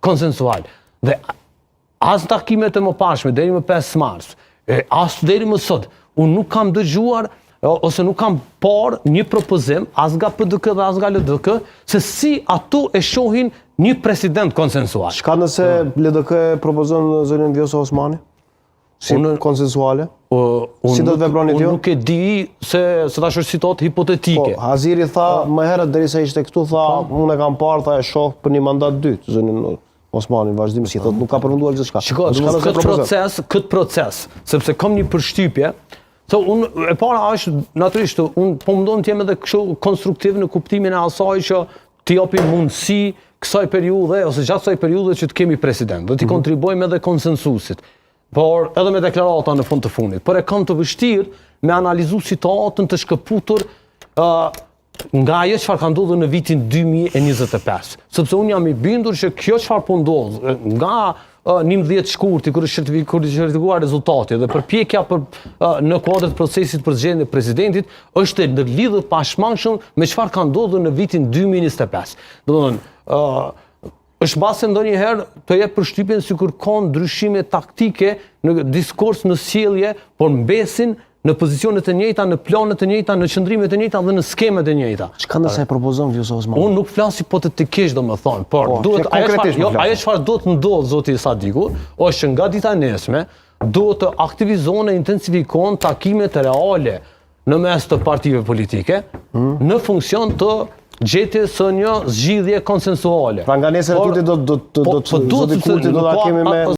konsensual. Dhe as në takimet e mëparshme, deri më 5 mars, as deri më sot, unë nuk kam dëgjuar ose nuk kam parë një propozim, as nga PDK dhe as nga LDK, se si ato e shohin një president konsensual. Çka nëse LDK propozon zonën Vjosa Osmani? Si konsensuale? Si do të veproni ti? Unë nuk e di se tash është situatë hipotetike. Po, Haziri tha më herët derisa ishte këtu, tha unë e kam parë, tha e shoh për një mandat dytë zonën Osmani vazhdimisht, thotë nuk ka përfunduar gjithçka. Shiko, këtë proces, sepse kam një përshtypje, se unë e para është natyrisht unë po mundon të jem edhe kështu konstruktiv në kuptimin e asaj që t'i japim mundësi kësaj periudhe ose gjatë kësaj periudhe që të kemi president, dhe t'i kontribuojmë edhe konsensusit. Por edhe me deklarata në fund të fundit. Por e kam të vështirë me analizu situatën të shkëputur nga ajo çfarë ka ndodhur në vitin 2025. Sepse unë jam i bindur që kjo çfarë po ndodh nga 11 shkurti kur është certifikuar rezultati dhe përpjekja në kuadër të procesit për zgjedhjen e presidentit është në lidhje pashmangshëm me çfarë ka ndodhur në vitin 2025. Domethënë është base ndonjëherë të jep përshtypjen sikur ka ndryshime taktike në diskurs, në sjellje, por mbesin në pozicione të njëjta, në plane të njëjta, në qëndrime të njëjta dhe në skeme të njëjta. Çka nëse e propozon Vjosa Osmani? Unë nuk flas hipotetikisht, domethënë, por duhet ajo çfarë duhet të ndodhë zoti Sadiku, është që nga dita e nesme duhet të aktivizon e intensifikon takimet reale në mes të partive politike në funksion të gjetjes së një zgjidhje konsensuale. Pra nga nesër tuti do të kemi me